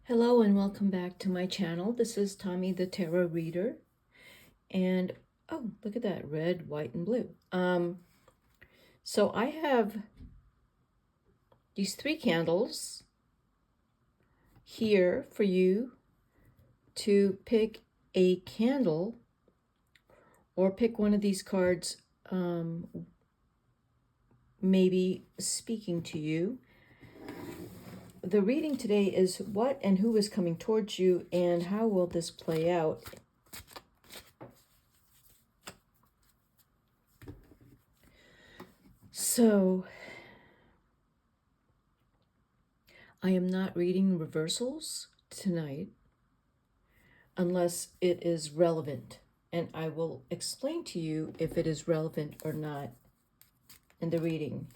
Hello and welcome back to my channel. This is Tommy the Tarot Reader. And oh, look at that, red, white, and blue. So I have these 3 candles here for you to pick a candle or pick one of these cards, maybe speaking to you. The reading today is what and who is coming towards you and how will this play out. So I am not reading reversals tonight unless it is relevant, and I will explain to you if it is relevant or not in the reading.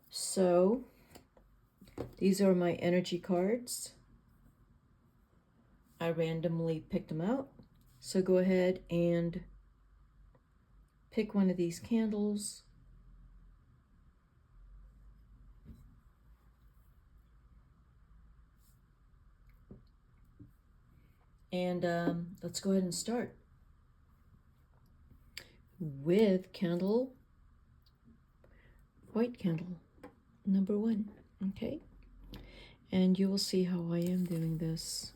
So these are my energy cards. I randomly picked them out. So go ahead and pick one of these candles. And let's go ahead and start with white candle number 1. Okay. And you will see how I am doing this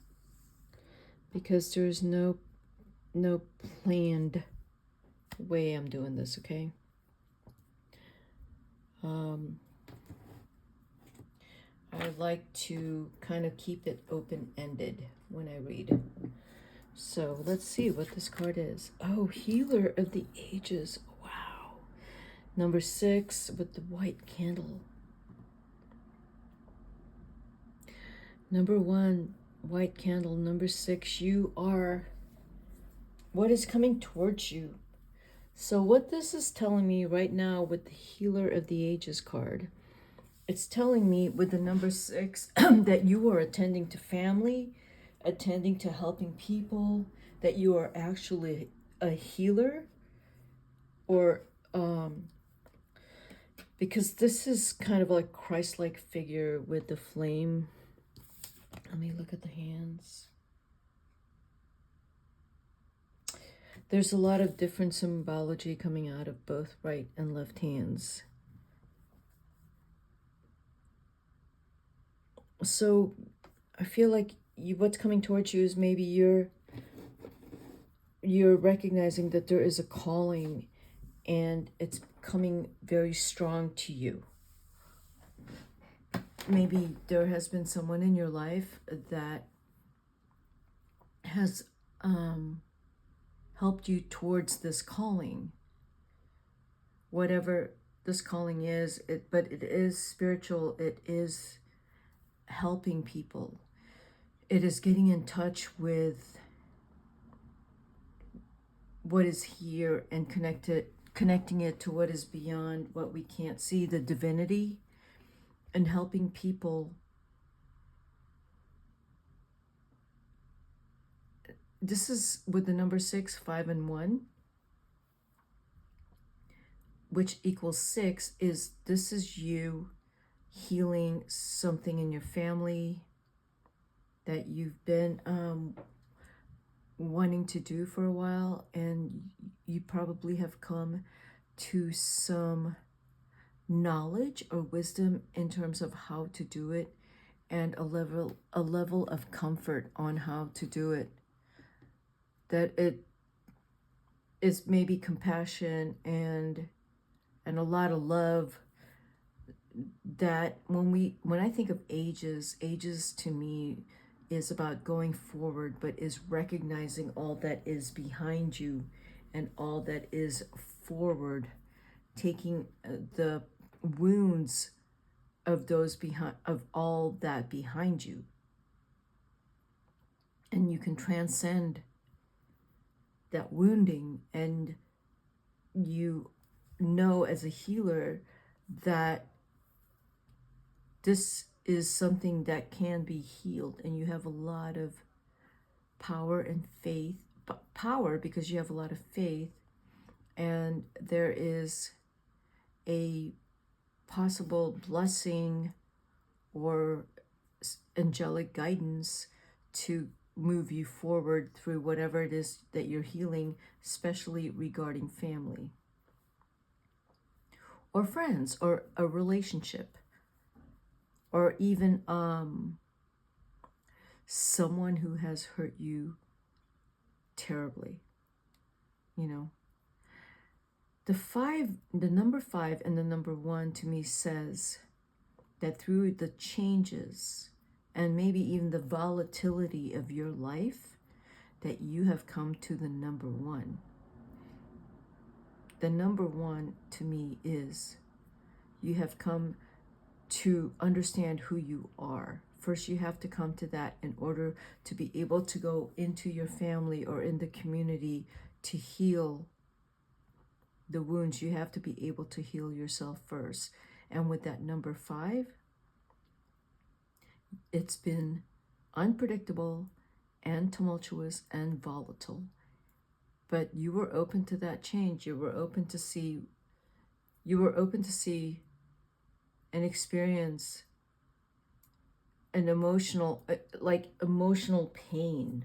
because there's no planned way I'm doing this, okay? I like to kind of keep it open-ended when I read. So let's see what this card is. Oh, Healer of the Ages. Wow. Number 6 with the white candle. Number 1, white candle. Number 6, you are what is coming towards you. So what this is telling me right now with the Healer of the Ages card, it's telling me with the number 6 that you are attending to family, attending to helping people, that you are actually a healer, or because this is kind of like Christ-like figure with the flame. Let me look at the hands. There's a lot of different symbology coming out of both right and left hands. So I feel like what's coming towards you is maybe you're recognizing that there is a calling and it's coming very strong to you. Maybe there has been someone in your life that has helped you towards this calling. Whatever this calling is, but it is spiritual, it is helping people. It is getting in touch with what is here and connecting it to what is beyond what we can't see, the divinity, and helping people. This is with the number 6, 5, and 1, which equals 6. This is you healing something in your family that you've been wanting to do for a while, and you probably have come to some knowledge or wisdom in terms of how to do it, and a level of comfort on how to do it, that it is maybe compassion and a lot of love. That when I think of ages to me is about going forward, but is recognizing all that is behind you and all that is forward, taking the wounds of those behind, of all that behind you, and you can transcend that wounding, and you know as a healer that this is something that can be healed, and you have a lot of power and faith. Power because you have a lot of faith, and there is a possible blessing or angelic guidance to move you forward through whatever it is that you're healing, especially regarding family or friends or a relationship, or even someone who has hurt you terribly. You know, the number 5 and the number 1 to me says that through the changes and maybe even the volatility of your life, that you have come to the number 1. The number 1 to me is you have come to understand who you are. First, you have to come to that in order to be able to go into your family or in the community to heal the wounds. You have to be able to heal yourself first. And with that number 5, it's been unpredictable and tumultuous and volatile. But you were open to that change. You were open to see and experience an emotional pain.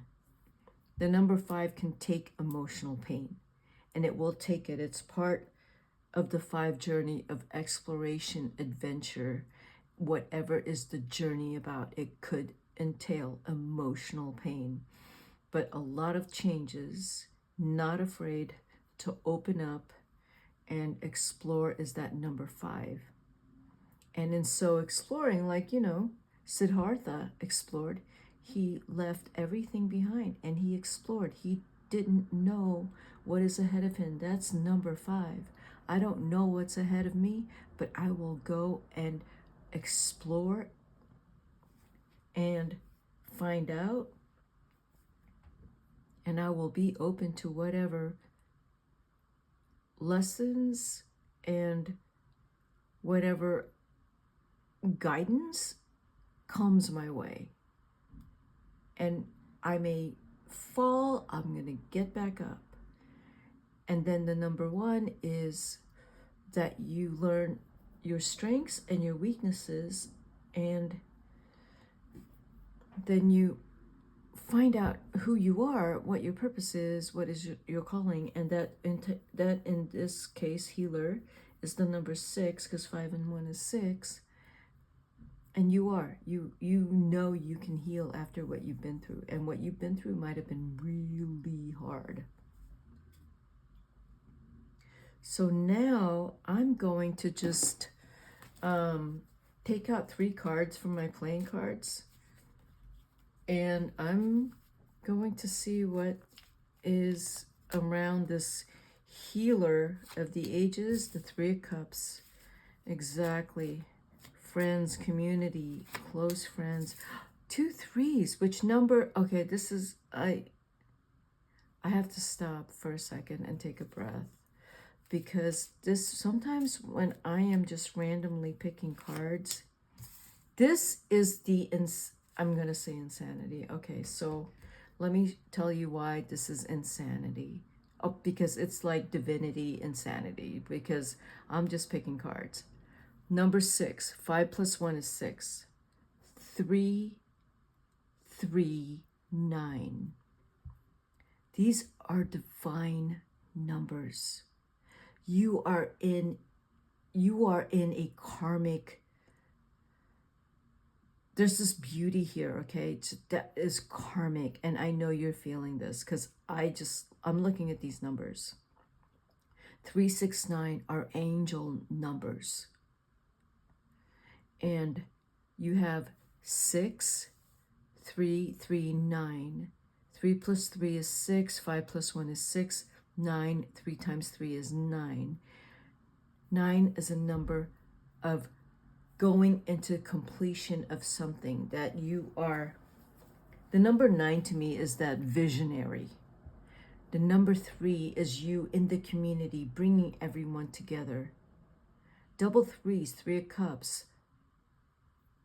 The number 5 can take emotional pain, and it will take it. It's part of the 5 journey of exploration, adventure, whatever is the journey about. It could entail emotional pain, but a lot of changes. Not afraid to open up and explore is that number 5. And in so exploring, like, Siddhartha explored, he left everything behind and he explored. He didn't know what is ahead of him. That's number 5. I don't know what's ahead of me, but I will go and explore and find out, and I will be open to whatever lessons and whatever guidance comes my way. And I may fall, I'm going to get back up. And then the number 1 is that you learn your strengths and your weaknesses, and then you find out who you are, what your purpose is, what is your calling, and that in this case, healer is the number 6, because 5 and 1 is 6. And you know you can heal after what you've been through, and what you've been through might have been really hard. So now I'm going to just take out 3 cards from my playing cards, and I'm going to see what is around this healer of the ages, the 3 of Cups. Exactly. Friends, community, close friends. 2 3s, which number? Okay, this is, I have to stop for a second and take a breath, because this, sometimes when I am just randomly picking cards, this is I'm going to say insanity. Okay, so let me tell you why this is insanity. Oh, because it's like divinity insanity, because I'm just picking cards. Number 6, 5 plus 1 is 6. 3, 3, 9. These are divine numbers. You are in a karmic, there's this beauty here, okay? That is karmic, and I know you're feeling this, because I'm looking at these numbers. 3, 6, 9 are angel numbers. And you have 6, 3, 3, 9. 3 plus 3 is 6, 5 plus 1 is 6, 9, 3 times 3 is 9. 9 is a number of going into completion of something that you are. The number 9 to me is that visionary. The number 3 is you in the community, bringing everyone together. Double 3s, 3 of Cups,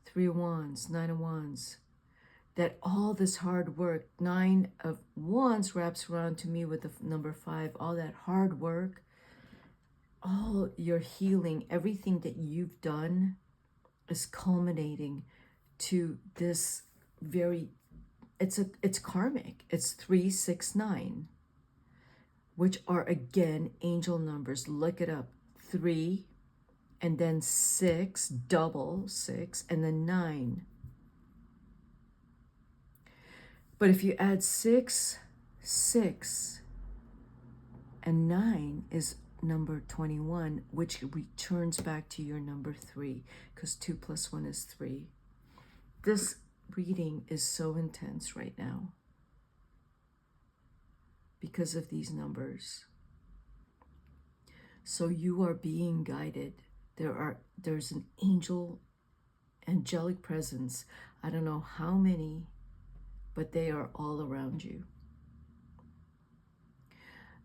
3 of Wands, 9 of Wands. That all this hard work, 9 of Wands wraps around to me with the number 5, all that hard work, all your healing, everything that you've done is culminating to this very, it's karmic. It's 369, which are again angel numbers. Look it up. 3 and then 6, double 6, and then 9. But if you add 6, 6, and 9 is number 21, which returns back to your number 3, because 2 plus 1 is 3. This reading is so intense right now because of these numbers. So you are being guided. There's an angelic presence. I don't know how many, but they are all around you.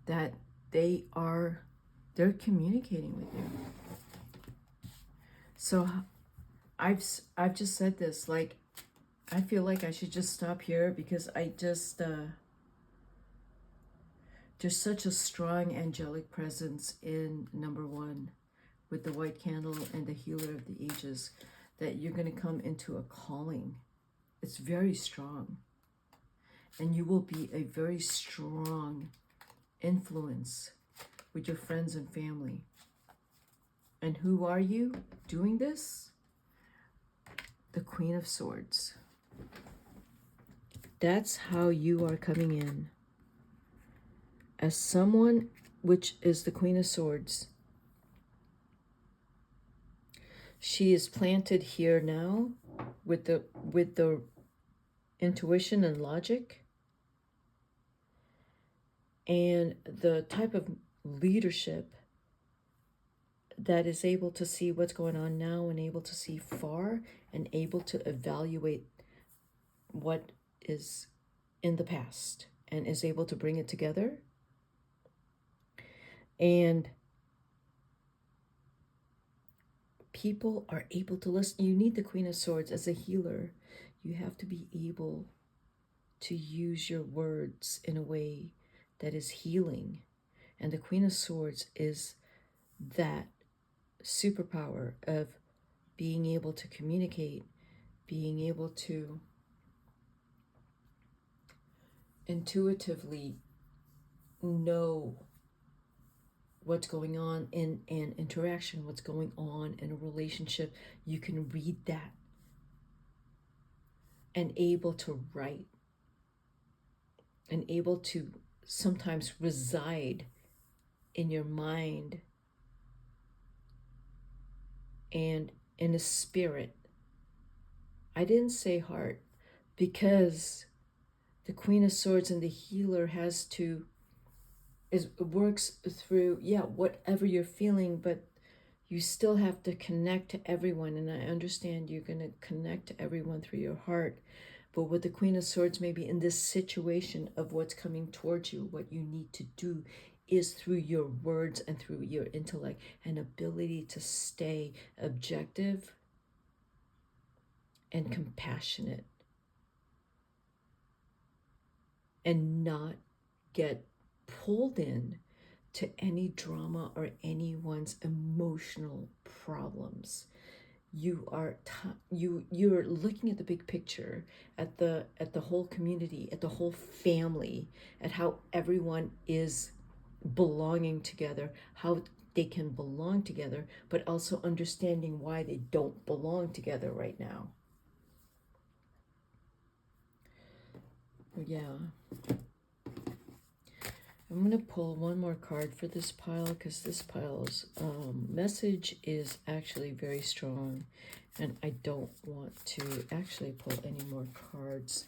That they're communicating with you. So I've just said this, like, I feel like I should just stop here because I just there's such a strong angelic presence in number 1 with the white candle and the healer of the ages, that you're going to come into a calling. It's very strong, and you will be a very strong influence with your friends and family. And who are you doing this? The Queen of Swords. That's how you are coming in. As someone which is the Queen of Swords. She is planted here now with the intuition and logic and the type of leadership that is able to see what's going on now and able to see far and able to evaluate what is in the past and is able to bring it together. And people are able to listen. You need the Queen of Swords as a healer. You have to be able to use your words in a way that is healing. And the Queen of Swords is that superpower of being able to communicate, being able to intuitively know what's going on in an interaction, what's going on in a relationship. You can read that and able to write and able to sometimes reside in your mind and in a spirit. I didn't say heart because the Queen of Swords and the healer works through, whatever you're feeling, but you still have to connect to everyone. And I understand you're going to connect to everyone through your heart. But with the Queen of Swords, maybe in this situation of what's coming towards you, what you need to do is through your words and through your intellect and ability to stay objective and compassionate and not get pulled in to any drama or anyone's emotional problems. You're looking at the big picture, at the whole community, at the whole family, at how everyone is belonging together, how they can belong together, but also understanding why they don't belong together right now. Yeah. I'm going to pull one more card for this pile because this pile's message is actually very strong, and I don't want to actually pull any more cards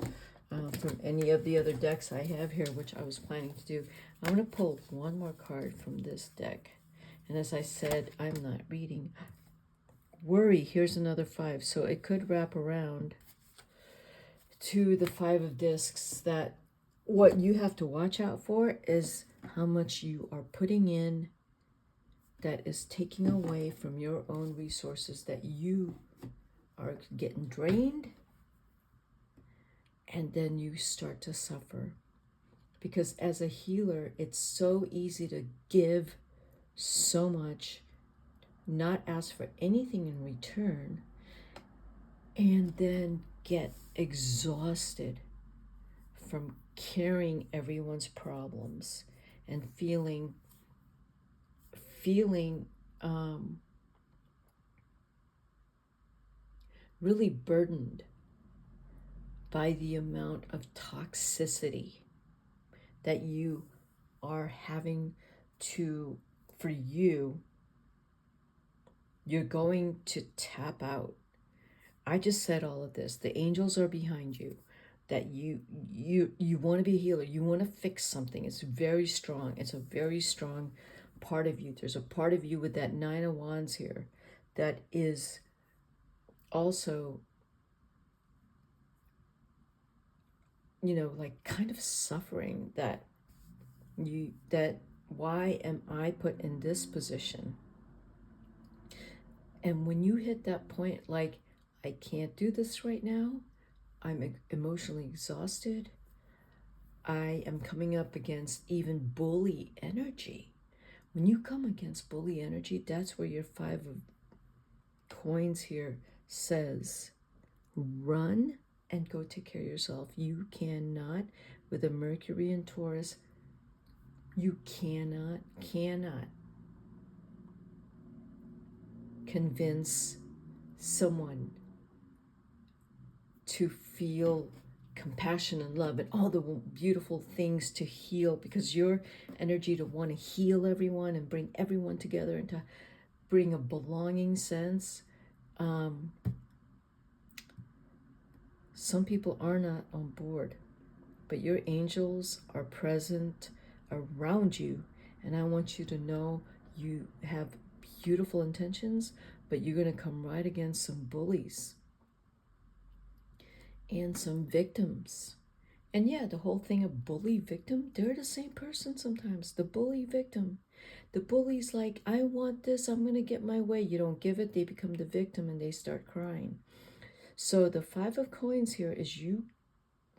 from any of the other decks I have here, which I was planning to do. I'm going to pull one more card from this deck, and as I said, I'm not reading. Worry, here's another 5, so it could wrap around to the 5 of discs. That what you have to watch out for is how much you are putting in that is taking away from your own resources, that you are getting drained, and then you start to suffer. Because as a healer, it's so easy to give so much, not ask for anything in return, and then get exhausted from carrying everyone's problems and feeling really burdened by the amount of toxicity that you are having to, for you, you're going to tap out. I just said all of this. The angels are behind you. That you want to be a healer. You want to fix something. It's very strong. It's a very strong part of you. There's a part of you with that Nine of Wands here that is also, like kind of suffering, that why am I put in this position? And when you hit that point, like, I can't do this right now, I'm emotionally exhausted, I am coming up against even bully energy. When you come against bully energy, that's where your Five of Coins here says, run and go take care of yourself. You cannot, with a Mercury and Taurus, you cannot convince someone to feel compassion and love and all the beautiful things to heal, because your energy to want to heal everyone and bring everyone together and to bring a belonging sense. Some people are not on board, but your angels are present around you, and I want you to know you have beautiful intentions, but you're going to come right against some bullies and some victims. And yeah, the whole thing of bully victim, they're the same person sometimes. The bully victim. The bully's like, I want this, I'm going to get my way. You don't give it, they become the victim and they start crying. So the Five of Coins here is, you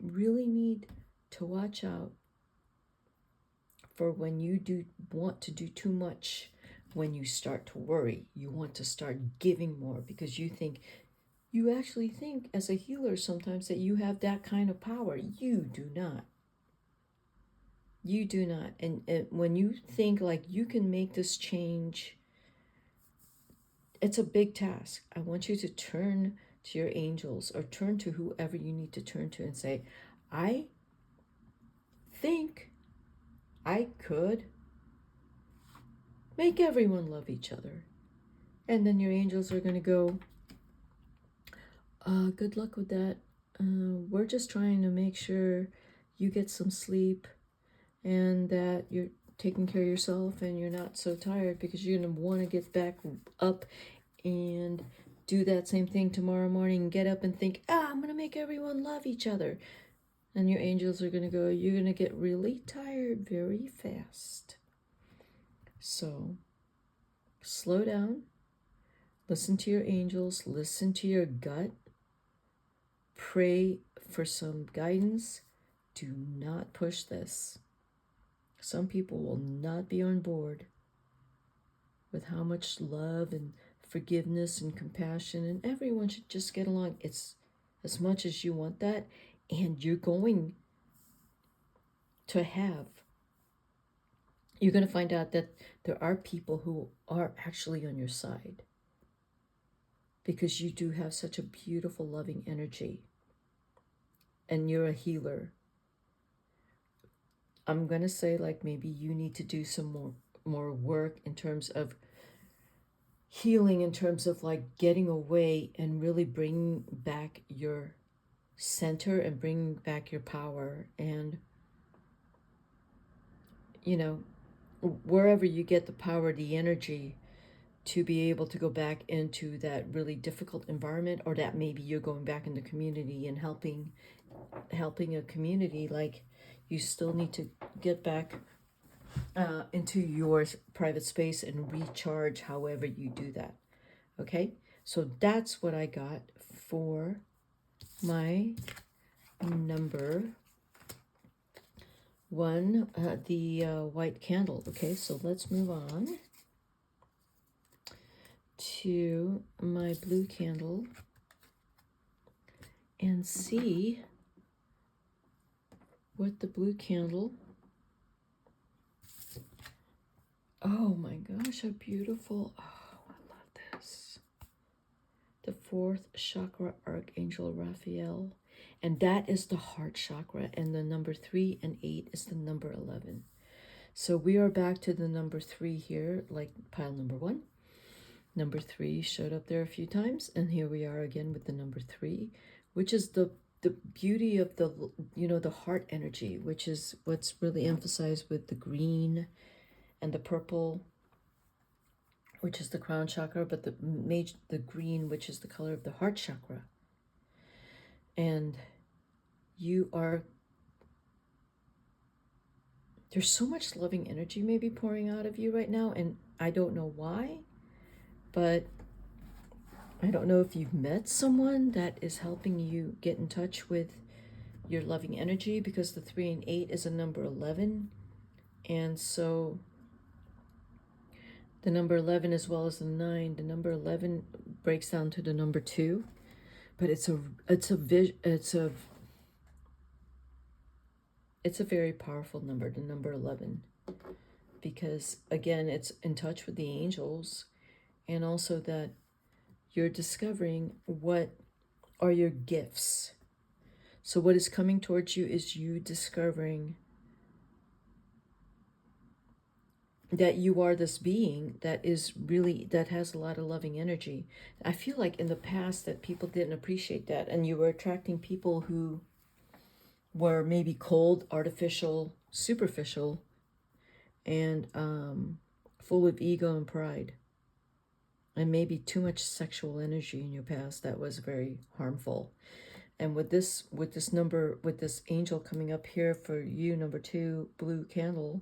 really need to watch out for when you do want to do too much. When you start to worry, you want to start giving more because you actually think as a healer sometimes that you have that kind of power. You do not. You do not. And when you think like you can make this change, it's a big task. I want you to turn to your angels or turn to whoever you need to turn to and say, I think I could make everyone love each other. And then your angels are going to go, good luck with that. We're just trying to make sure you get some sleep and that you're taking care of yourself and you're not so tired, because you're going to want to get back up and do that same thing tomorrow morning and get up and think, I'm going to make everyone love each other. And your angels are going to go, you're going to get really tired very fast. So slow down, listen to your angels, listen to your gut, pray for some guidance. Do not push this. Some people will not be on board with how much love and forgiveness and compassion, and everyone should just get along. It's as much as you want that, and you're going to find out that there are people who are actually on your side, because you do have such a beautiful, loving energy, and you're a healer. I'm going to say, like, maybe you need to do some more work in terms of healing, in terms of like getting away and really bringing back your center and bringing back your power. And, wherever you get the power, the energy to be able to go back into that really difficult environment, or that maybe you're going back in the community and helping a community, like, you still need to get back into your private space and recharge however you do that. Okay, so that's what I got for my number one, the white candle. Okay, so let's move on to my blue candle. and see what the blue candle. Oh my gosh, how beautiful. Oh, I love this. The fourth chakra, Archangel Raphael. And that is the heart chakra. And the number 3 and 8 is the number 11. So we are back to the number 3 here, like pile number 1. Number 3 showed up there a few times. And here we are again with the number 3, which is the beauty of the, the heart energy, which is what's really emphasized with the green and the purple, which is the crown chakra, but the green, which is the color of the heart chakra. And there's so much loving energy maybe pouring out of you right now, and I don't know why, but I don't know if you've met someone that is helping you get in touch with your loving energy, because the 3 and 8 is a number 11, and so the number 11 as well as the 9, the number 11 breaks down to the number 2, but it's a very powerful number, the number 11, because again, it's in touch with the angels, and also that you're discovering what are your gifts. So what is coming towards you is you discovering that you are this being that has a lot of loving energy. I feel like in the past that people didn't appreciate that, and you were attracting people who were maybe cold, artificial, superficial, and full of ego and pride, and maybe too much sexual energy in your past that was very harmful. And with this angel coming up here for you, number 2, blue candle,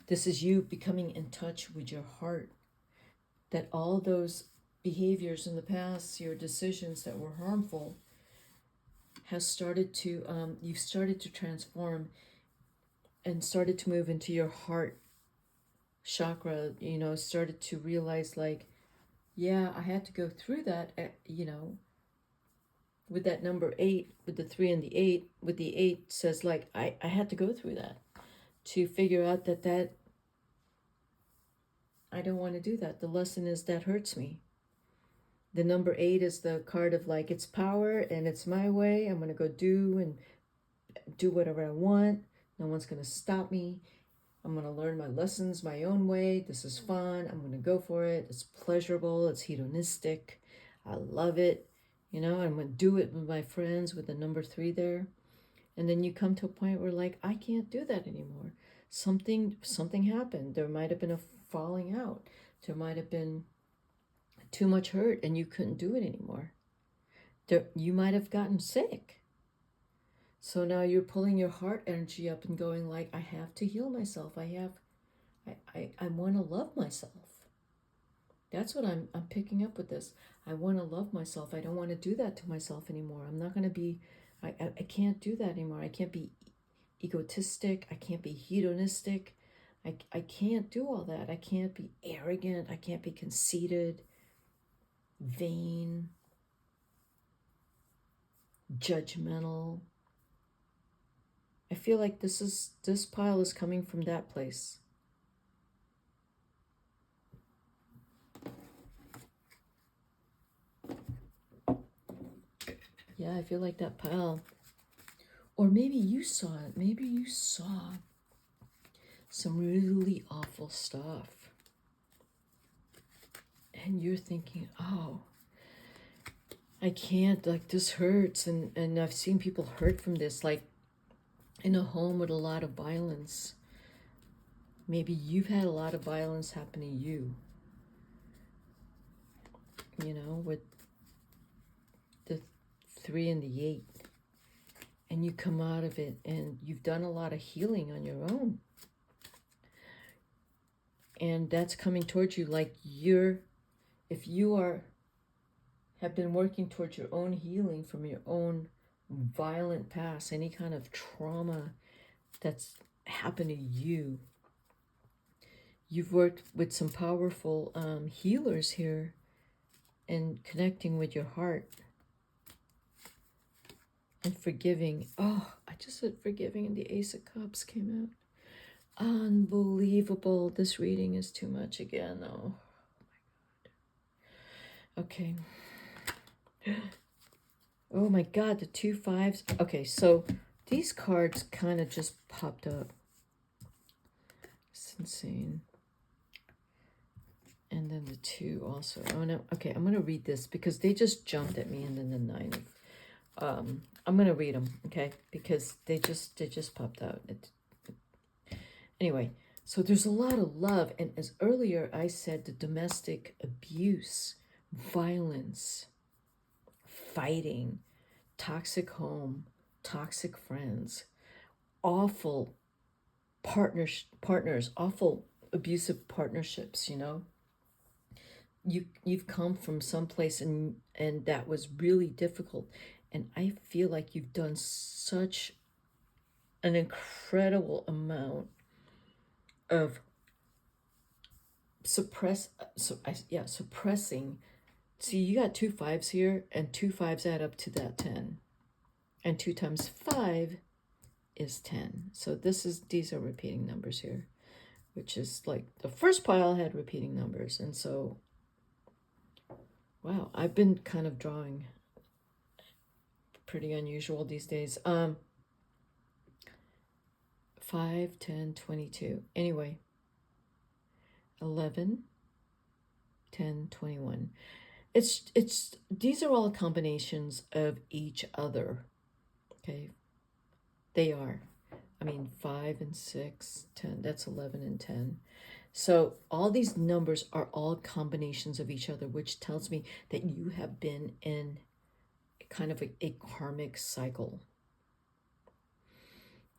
this is you becoming in touch with your heart, that all those behaviors in the past, your decisions that were harmful, has started to, you've started to transform and started to move into your heart chakra, started to realize like, yeah, I had to go through that, with that number 8, with the 3 and the 8, with the 8 says like, I had to go through that to figure out that I don't want to do that. The lesson is that hurts me. The number 8 is the card of like, it's power and it's my way. I'm going to go do whatever I want. No one's going to stop me. I'm going to learn my lessons my own way. This is fun. I'm going to go for it. It's pleasurable. It's hedonistic. I love it. I'm going to do it with my friends with the number 3 there. And then you come to a point where like, I can't do that anymore. Something happened. There might have been a falling out. There might have been too much hurt and you couldn't do it anymore. You might have gotten sick. So now you're pulling your heart energy up and going like, I have to heal myself. I want to love myself. That's what I'm picking up with this. I want to love myself. I don't want to do that to myself anymore. I'm not going to be, I can't do that anymore. I can't be egotistic. I can't be hedonistic. I can't do all that. I can't be arrogant. I can't be conceited, vain, judgmental. I feel like this pile is coming from that place. Yeah, I feel like that pile. Or maybe you saw it. Maybe you saw some really awful stuff. And you're thinking, oh, I can't, like this hurts. And I've seen people hurt from this, like in a home with a lot of violence. Maybe you've had a lot of violence happen to you. With the 3 and the 8. And you come out of it and you've done a lot of healing on your own. And that's coming towards you like if you have been working towards your own healing from your own violent past, any kind of trauma that's happened to you. You've worked with some powerful healers here and connecting with your heart. And forgiving. Oh, I just said forgiving and the Ace of Cups came out. Unbelievable. This reading is too much again. Oh, okay. Oh my God, the 2 5s. Okay, so these cards kind of just popped up. It's insane. And then the 2 also. Oh no. Okay, I'm gonna read this because they just jumped at me, and then the 9 of I'm gonna read them, okay? Because they just popped out. Anyway, so there's a lot of love, and as earlier I said, the domestic abuse, violence, fighting, toxic home, toxic friends, awful partners, awful abusive partnerships, you know. You've come from someplace and that was really difficult, and I feel like you've done such an incredible amount of suppressing. See, you got 2 5s here, and 2 5s add up to that 10, and 2 times 5 is 10. So these are repeating numbers here, which is like the first pile had repeating numbers. And so, wow, I've been kind of drawing pretty unusual these days. 5, 10, 22. Anyway, 11, 10, 21. It's these are all combinations of each other. Okay. They are. I mean, 5 and 6, 10, that's 11 and 10. So all these numbers are all combinations of each other, which tells me that you have been in kind of a karmic cycle,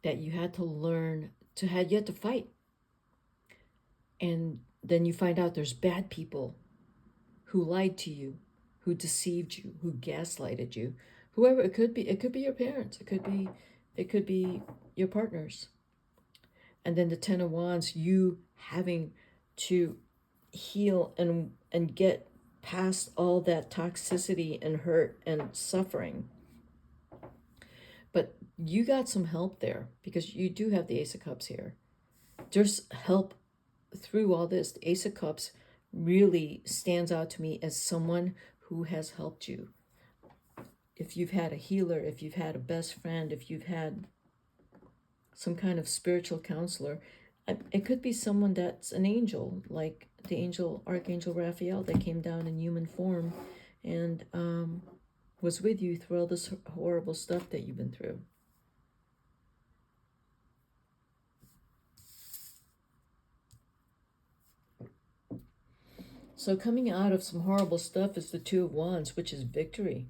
that you had to learn you had to fight. And then you find out there's bad people who lied to you, who deceived you, who gaslighted you. Whoever it could be your parents, it could be your partners. And then the 10 of Wands, you having to heal and get past all that toxicity and hurt and suffering. But you got some help there because you do have the Ace of Cups here. There's help through all this. The Ace of Cups really stands out to me as someone who has helped you. If you've had a healer, if you've had a best friend, if you've had some kind of spiritual counselor, it could be someone that's an angel, like the Archangel Raphael, that came down in human form and was with you through all this horrible stuff that you've been through. So coming out of some horrible stuff is the 2 of Wands, which is victory.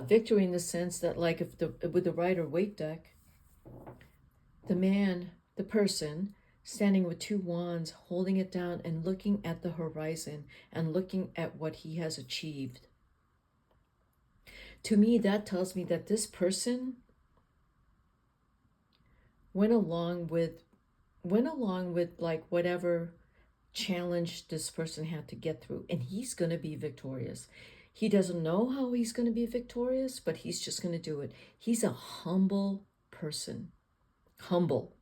Victory in the sense that, like, with the Rider-Waite deck, the person standing with 2 wands, holding it down and looking at the horizon and looking at what he has achieved. To me, that tells me that this person went along with like whatever challenge this person had to get through, and he's going to be victorious. He doesn't know how he's going to be victorious, but he's just going to do it. He's a humble person. Humble.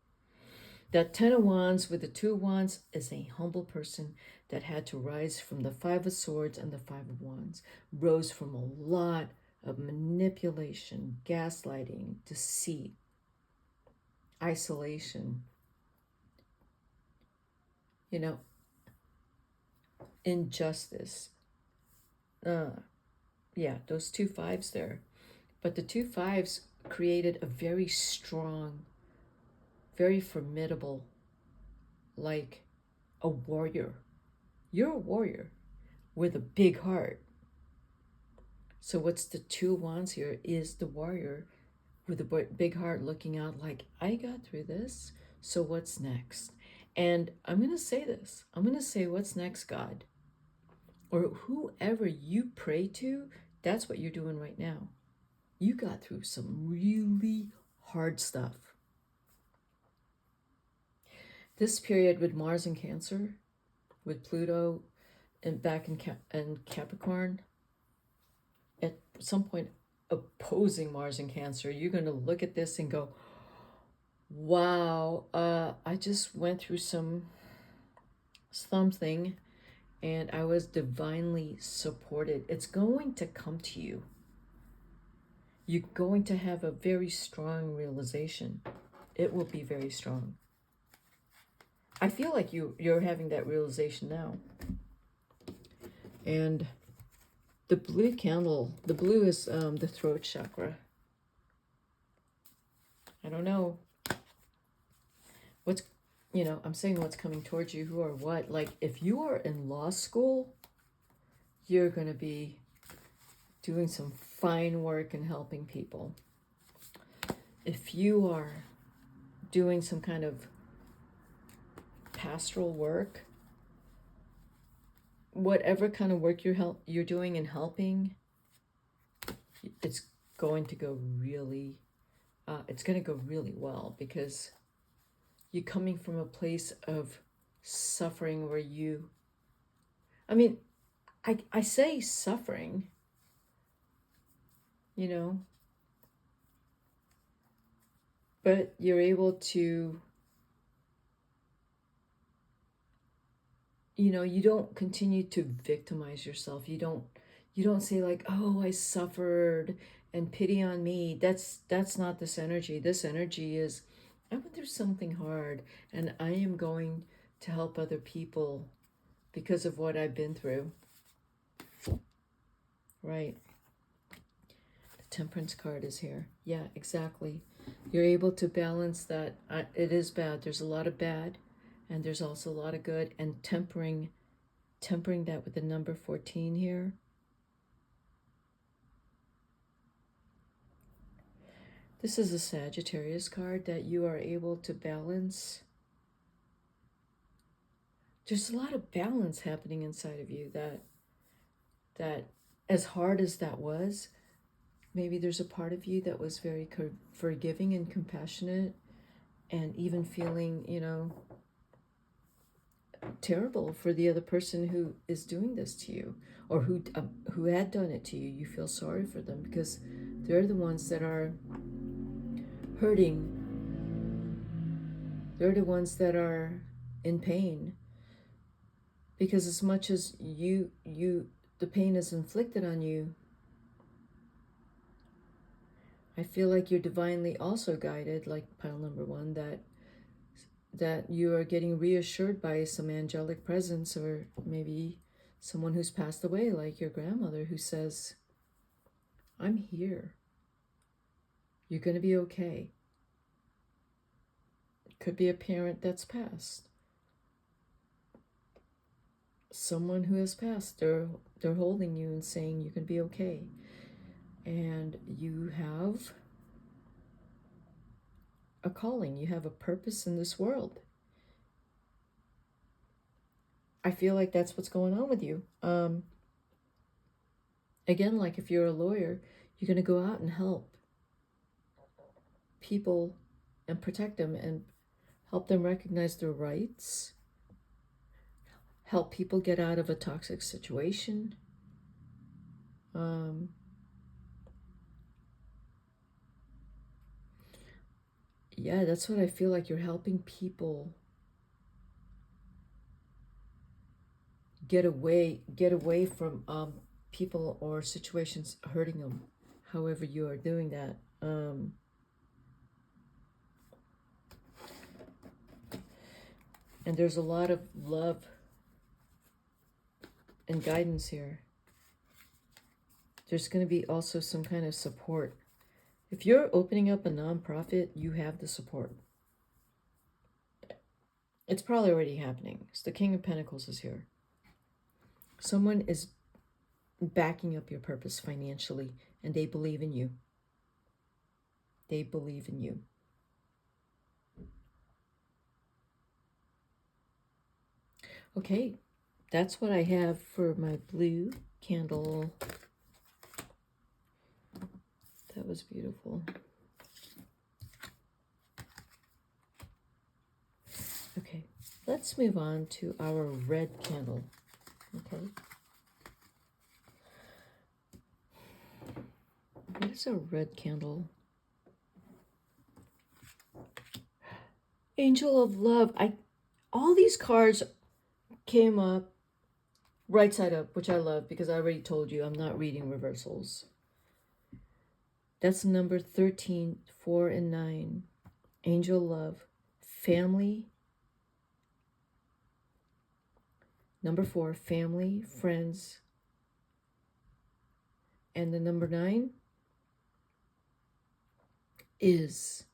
That 10 of Wands with the 2 of Wands is a humble person that had to rise from the 5 of Swords and the 5 of Wands. Rose from a lot of manipulation, gaslighting, deceit, isolation, injustice. Those 2 5s there. But the 2 5s created a very strong, very formidable, like a warrior. You're a warrior with a big heart. So what's the 2 of Wands here is the warrior with a big heart looking out like, I got through this, so what's next? And I'm going to say this. I'm going to say, what's next, God? Or whoever you pray to, that's what you're doing right now. You got through some really hard stuff. This period with Mars in Cancer, with Pluto and back in Capricorn, at some point opposing Mars in Cancer, you're going to look at this and go, wow, I just went through something and I was divinely supported. It's going to come to you. You're going to have a very strong realization. It will be very strong. I feel like you're having that realization now. And the blue candle, the blue is the throat chakra. I don't know what's, I'm saying what's coming towards you, who or what. Like if you are in law school, you're going to be doing some fine work and helping people. If you are doing some kind of pastoral work, whatever kind of work you're doing and helping, it's going to go really well, because you're coming from a place of suffering where I say suffering, but you're able to, you don't continue to victimize yourself. You don't say like, oh, I suffered and pity on me. That's not this energy. This energy is, I went through something hard and I am going to help other people because of what I've been through. Right. The Temperance card is here. Yeah, exactly. You're able to balance that. It is bad. There's a lot of bad and there's also a lot of good, and tempering that with the number 14 here. This is a Sagittarius card that you are able to balance. There's a lot of balance happening inside of you that as hard as that was, maybe there's a part of you that was very forgiving and compassionate, and even feeling, terrible for the other person who is doing this to you, or who had done it to you. You feel sorry for them because they're the ones that are hurting. They're the ones that are in pain, because as much as the pain is inflicted on you, I feel like you're divinely also guided, like pile number 1, that you are getting reassured by some angelic presence, or maybe someone who's passed away, like your grandmother, who says, I'm here. You're going to be okay. It could be a parent that's passed. Someone who has passed, they're holding you and saying you can be okay. And you have a calling, you have a purpose in this world. I feel like that's what's going on with you. Again, like if you're a lawyer, you're going to go out and help people and protect them and help them recognize their rights, help people get out of a toxic situation. Yeah, that's what I feel like. You're helping people get away from people or situations hurting them, however you are doing that. And there's a lot of love and guidance here. There's going to be also some kind of support. If you're opening up a nonprofit, you have the support. It's probably already happening. So the King of Pentacles is here. Someone is backing up your purpose financially, and they believe in you. They believe in you. Okay, that's what I have for my blue candle. That was beautiful. Okay, let's move on to our red candle. Okay. We is a red candle? Angel of Love. All these cards came up right side up, which I love because I already told you I'm not reading reversals. That's number 13, 4 and 9. Angel Love. Family. Number 4, family, friends. And the number 9 is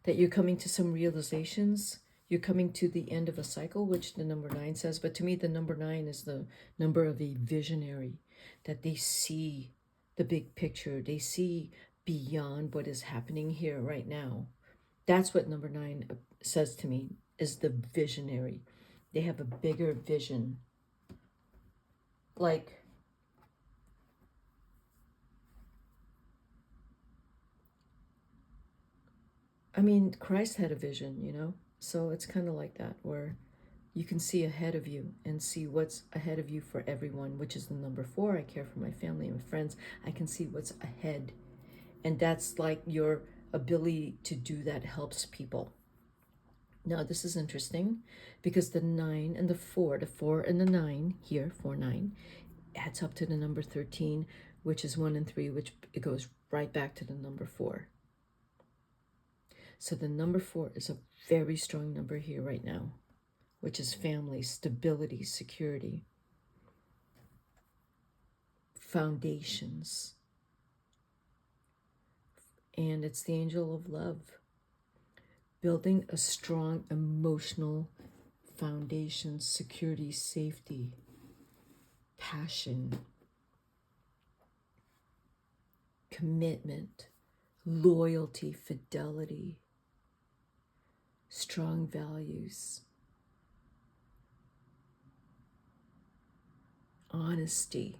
that you're coming to some realizations. You're coming to the end of a cycle, which the number 9 says. But to me, the number 9 is the number of a visionary, that they see the big picture. They see beyond what is happening here right now. That's what number 9 says to me, is the visionary. They have a bigger vision. Like, I mean, Christ had a vision, you know? So it's kind of like that, where you can see ahead of you and see what's ahead of you for everyone, which is the number 4. I care for my family and friends. I can see what's ahead. And that's like your ability to do that helps people. Now, this is interesting because the 9 and the 4 and the 9 here, 4, 9, adds up to the number 13, which is 1 and 3, which it goes right back to the number 4. So the number 4 is a very strong number here right now, which is family, stability, security, foundations. And it's the angel of love, building a strong emotional foundation, security, safety, passion, commitment, loyalty, fidelity, strong values, honesty,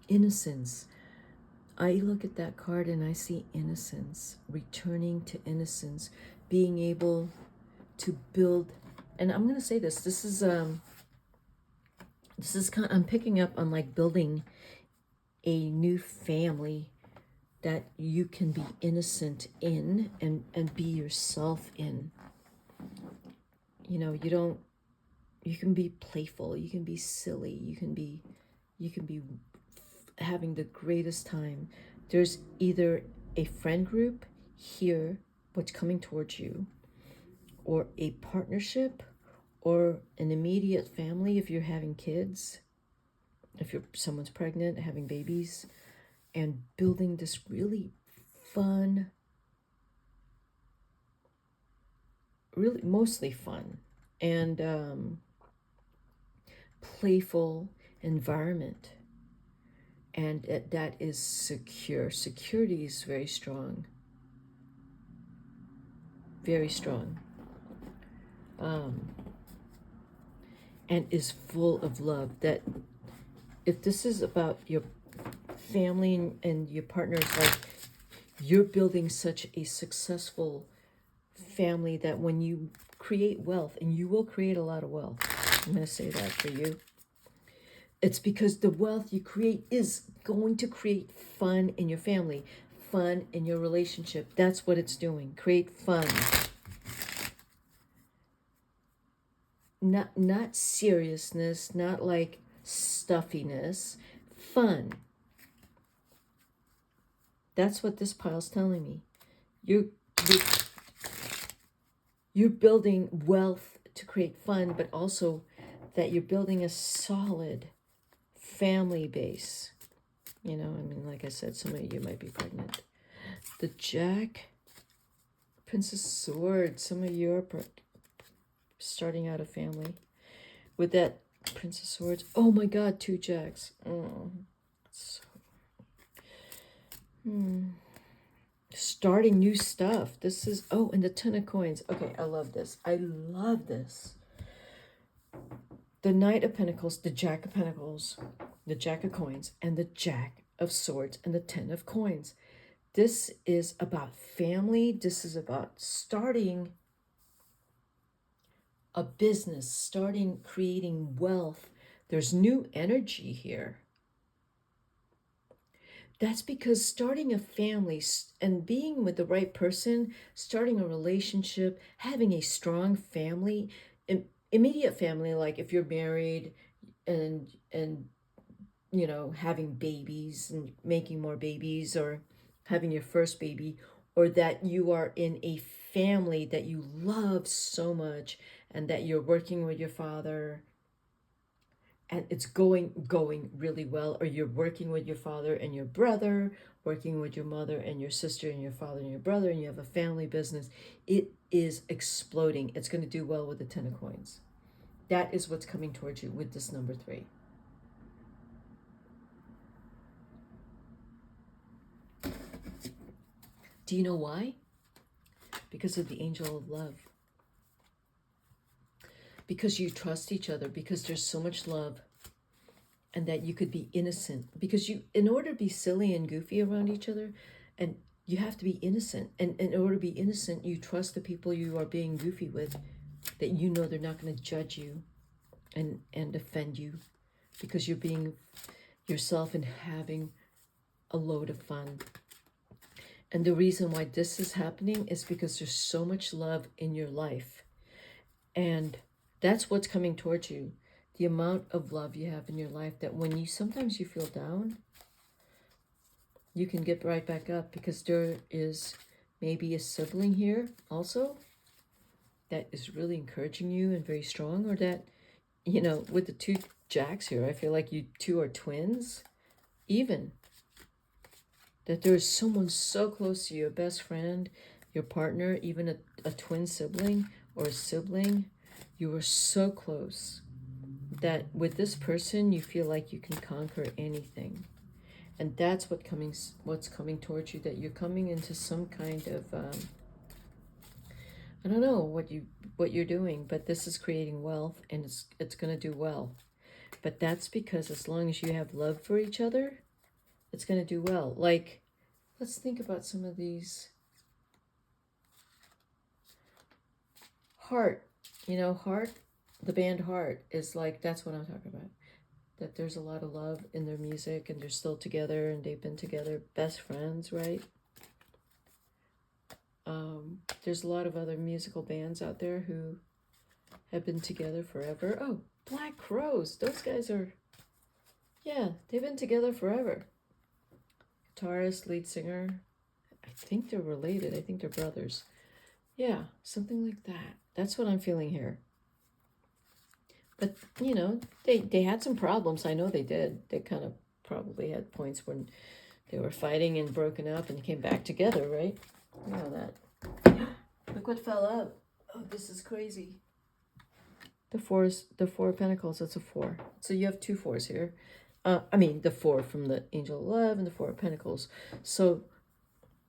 innocence. I look at that card and I see innocence, returning to innocence, being able to build. And I'm going to say this is kind of, I'm picking up on like building a new family that you can be innocent in and be yourself in. You know, you can be playful, you can be silly, you can be having the greatest time. There's either a friend group here, what's coming towards you, or a partnership, or an immediate family if you're having kids, if someone's pregnant, having babies, and building this really fun, really mostly fun and playful environment. And that is secure. Security is very strong. Very strong. And is full of love. That if this is about your family and your partners, like you're building such a successful family that when you create wealth, and you will create a lot of wealth, I'm going to say that for you, it's because the wealth you create is going to create fun in your family, fun in your relationship. That's what it's doing. Create fun. Not seriousness, not like stuffiness, fun. That's what this pile's telling me. You're building wealth to create fun, but also that you're building a solid family base. You know, I mean, like I said, some of you might be pregnant. The Jack, Princess Swords, some of you are starting out a family. With that Princess Swords, oh my God, 2 jacks. Starting new stuff. This is, and the 10 of coins. Okay, I love this. I love this. The Knight of Pentacles, the Jack of Pentacles, the Jack of Coins, and the Jack of Swords, and the 10 of Coins. This is about family. This is about starting a business, creating wealth, There's new energy here. That's because starting a family and being with the right person, starting a relationship, having a strong family, immediate family, like if you're married and having babies and making more babies, or having your first baby, or that you are in a family that you love so much and that you're working with your father and it's going really well, or you're working with your father and your brother, working with your mother and your sister and your father and your brother, and you have a family business. It is exploding. It's going to do well with the 10 of coins. That is what's coming towards you with this number 3. Do you know why? Because of the angel of love. Because you trust each other, because there's so much love, and that you could be innocent. Because in order to be silly and goofy around each other, and you have to be innocent. And in order to be innocent, you trust the people you are being goofy with, that you know they're not going to judge you and offend you, because you're being yourself and having a load of fun. And the reason why this is happening is because there's so much love in your life. And that's what's coming towards you. The amount of love you have in your life, that when sometimes you feel down, you can get right back up, because there is maybe a sibling here also that is really encouraging you and very strong, or that, with the 2 jacks here, I feel like you 2 are twins, even. That there's someone so close to you, a best friend, your partner, even a twin sibling or a sibling. You are so close that with this person, you feel like you can conquer anything. And that's what's coming towards you, that you're coming into some kind of, I don't know what you're doing, but this is creating wealth, and it's going to do well. But that's because as long as you have love for each other, it's going to do well. Like, let's think about some of these. Heart, Heart, the band Heart is like, that's what I'm talking about. That there's a lot of love in their music, and they're still together, and they've been together, best friends, right? There's a lot of other musical bands out there who have been together forever. Oh, Black Crowes, those guys are, yeah, they've been together forever. Guitarist, lead singer, I think they're related. I think they're brothers. Yeah, something like that. That's what I'm feeling here. But, they had some problems. I know they did. They kind of probably had points when they were fighting and broken up and came back together, right? You know that. Look what fell out. Oh, this is crazy. The 4 of Pentacles, that's a 4. So you have 2 4s here. The 4 from the Angel of Love and the 4 of Pentacles. So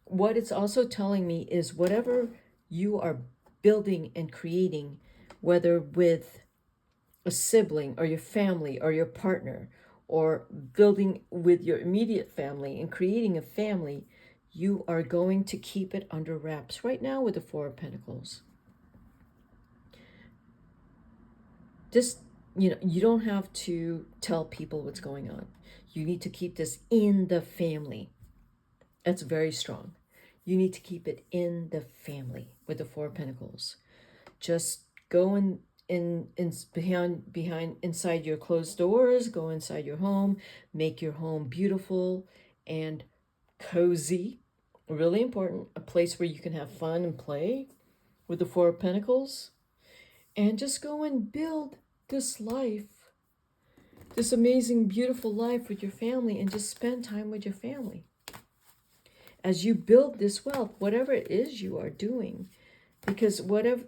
what it's also telling me is whatever you are building and creating, whether with a sibling or your family or your partner, or building with your immediate family and creating a family, you are going to keep it under wraps right now with the 4 of Pentacles. Just, you don't have to tell people what's going on. You need to keep this in the family. That's very strong. You need to keep it in the family with the 4 of Pentacles. Just go in behind inside your closed doors, go inside your home, make your home beautiful and cozy. Really important. A place where you can have fun and play with the 4 of Pentacles. And just go and build this life, this amazing, beautiful life with your family, and just spend time with your family. As you build this wealth, whatever it is you are doing, because whatever,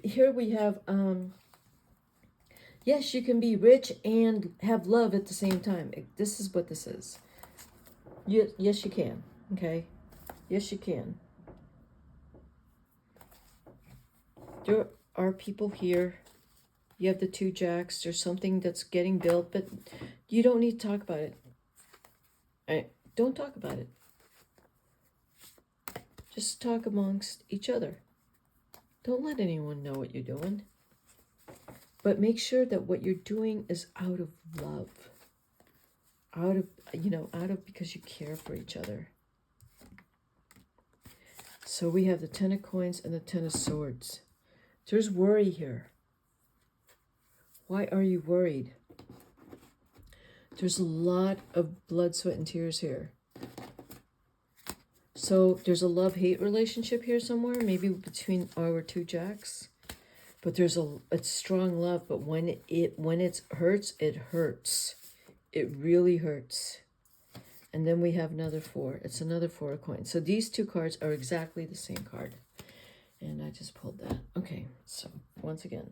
here we have, yes, you can be rich and have love at the same time. This is what this is. Yes, you can, okay? Yes, you can. There are people here. You have the 2 jacks. There's something that's getting built, but you don't need to talk about it. Don't talk about it. Just talk amongst each other. Don't let anyone know what you're doing. But make sure that what you're doing is out of love. Out of, out of because you care for each other. So we have the Ten of Coins and the Ten of Swords. There's worry here. Why are you worried? There's a lot of blood, sweat, and tears here. So there's a love-hate relationship here somewhere, maybe between our two jacks. But it's strong love, but when it hurts, it hurts. It really hurts. And then we have another 4. It's another 4 of coins. So these two cards are exactly the same card. And I just pulled that. Okay, so once again,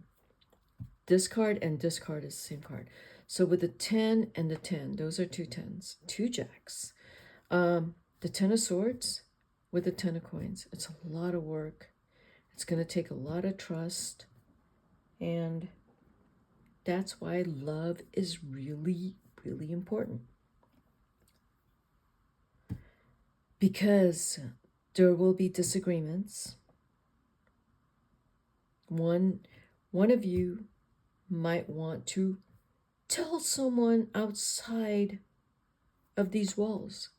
this card and this card is the same card. So with the 10 and the 10, those are 2 10s, 2 jacks. The 10 of Swords with the 10 of coins. It's a lot of work. It's going to take a lot of trust. And that's why love is really, really important. Because there will be disagreements. One of you might want to tell someone outside of these walls,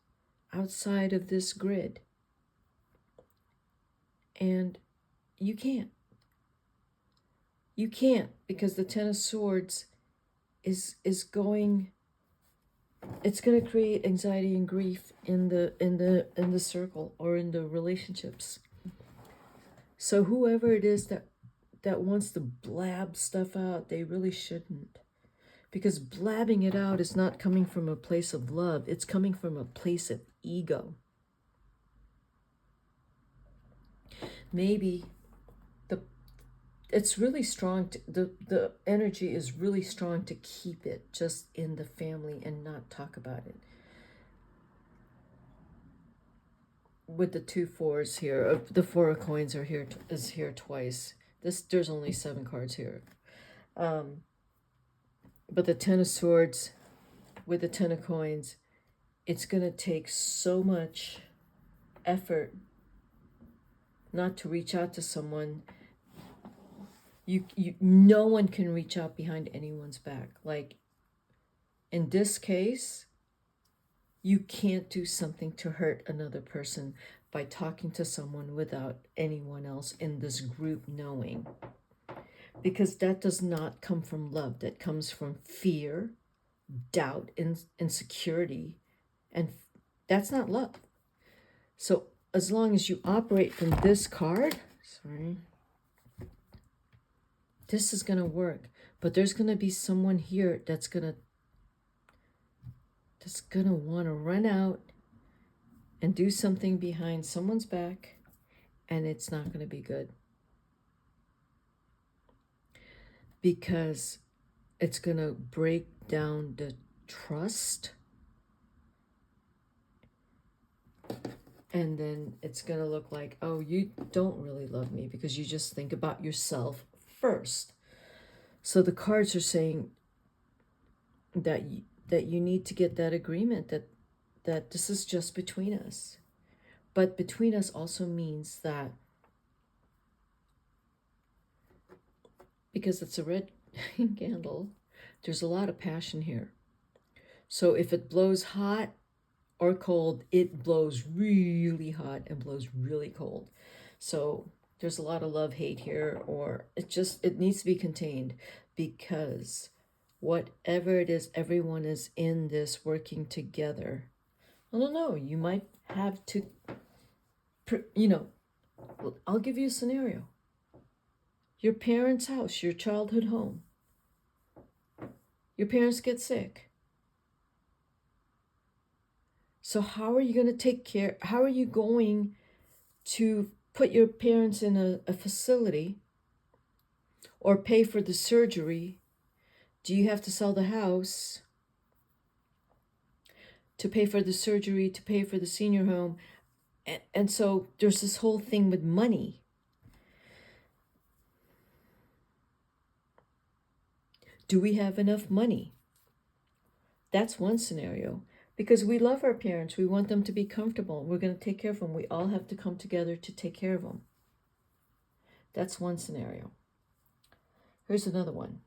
outside of this grid. And you can't. You can't, because the Ten of Swords is going, it's going to create anxiety and grief in the circle or in the relationships. So whoever it is that wants to blab stuff out, they really shouldn't. Because blabbing it out is not coming from a place of love. It's coming from a place of ego. Maybe it's really strong. The energy is really strong to keep it just in the family and not talk about it. With the 2 4s here, the 4 of coins is here twice. There's only 7 cards here. But the 10 of Swords with the 10 of coins, it's going to take so much effort not to reach out to someone. No one can reach out behind anyone's back. Like in this case, you can't do something to hurt another person by talking to someone without anyone else in this group knowing. Because that does not come from love. That comes from fear, doubt, insecurity, and that's not love. So as long as you operate from this card, this is going to work. But there's going to be someone here that's going to want to run out and do something behind someone's back, and it's not going to be good. Because it's going to break down the trust. And then it's going to look like, oh, you don't really love me because you just think about yourself first. So the cards are saying that you need to get that agreement that this is just between us. But between us also means that, because it's a red candle, there's a lot of passion here. So if it blows hot or cold, it blows really hot and blows really cold. So there's a lot of love-hate here, or it needs to be contained, because whatever it is, everyone is in this working together. I don't know, you might have to, I'll give you a scenario. Your parents' house, your childhood home. Your parents get sick. So how are you going to take care? How are you going to put your parents in a facility or pay for the surgery? Do you have to sell the house to pay for the surgery, to pay for the senior home? And so there's this whole thing with money. Do we have enough money? That's one scenario. Because we love our parents. We want them to be comfortable. We're going to take care of them. We all have to come together to take care of them. That's one scenario. Here's another one.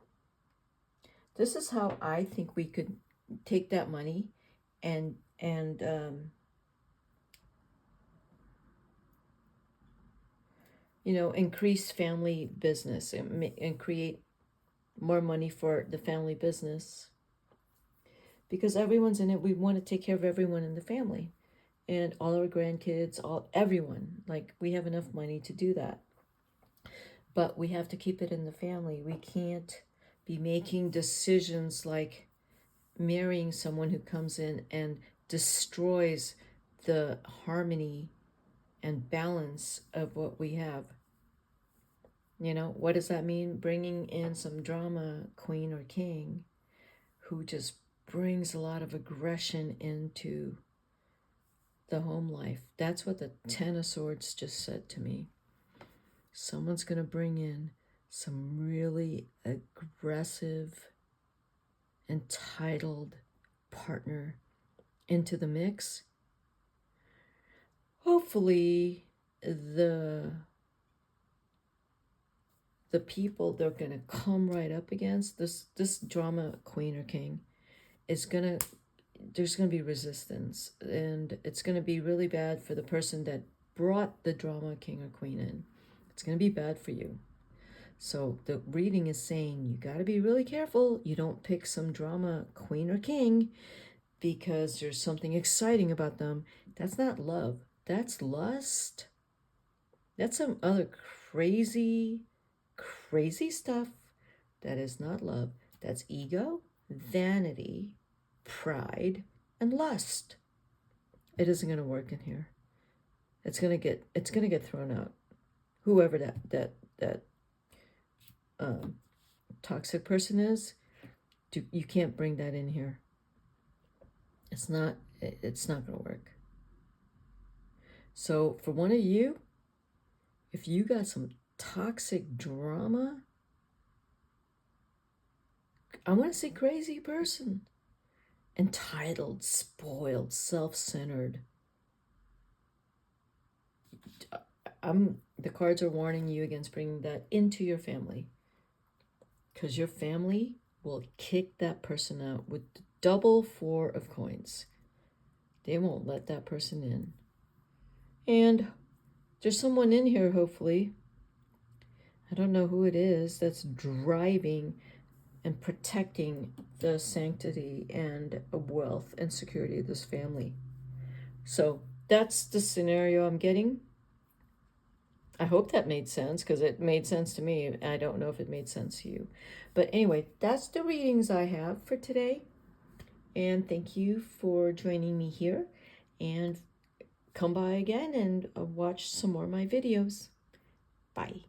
This is how I think we could take that money and increase family business and create more money for the family business, because everyone's in it. We want to take care of everyone in the family and all our grandkids, everyone. Like, we have enough money to do that. But we have to keep it in the family. We can't be making decisions like marrying someone who comes in and destroys the harmony and balance of what we have. What does that mean? Bringing in some drama queen or king who just brings a lot of aggression into the home life. That's what the Ten of Swords just said to me. Someone's going to bring in some really aggressive, entitled partner into the mix. Hopefully, the people they're going to come right up against, this drama queen or king, there's going to be resistance, and it's going to be really bad for the person that brought the drama king or queen in. It's going to be bad for you. So the reading is saying you got to be really careful. You don't pick some drama queen or king because there's something exciting about them. That's not love. That's lust. That's some other crazy stuff. That is not love. That's ego, vanity, pride, and lust. It isn't going to work in here. It's going to get thrown out. Whoever that toxic person is, you can't bring that in here. It's not going to work. So for one of you, if you got some toxic drama, I want to say crazy person, entitled, spoiled, self-centered. The cards are warning you against bringing that into your family, because your family will kick that person out with the double 4 of coins. They won't let that person in. And there's someone in here, hopefully, I don't know who it is, that's driving and protecting the sanctity and wealth and security of this family. So that's the scenario I'm getting. I hope that made sense, because it made sense to me. I don't know if it made sense to you. But anyway, that's the readings I have for today. And thank you for joining me here. And come by again and watch some more of my videos. Bye.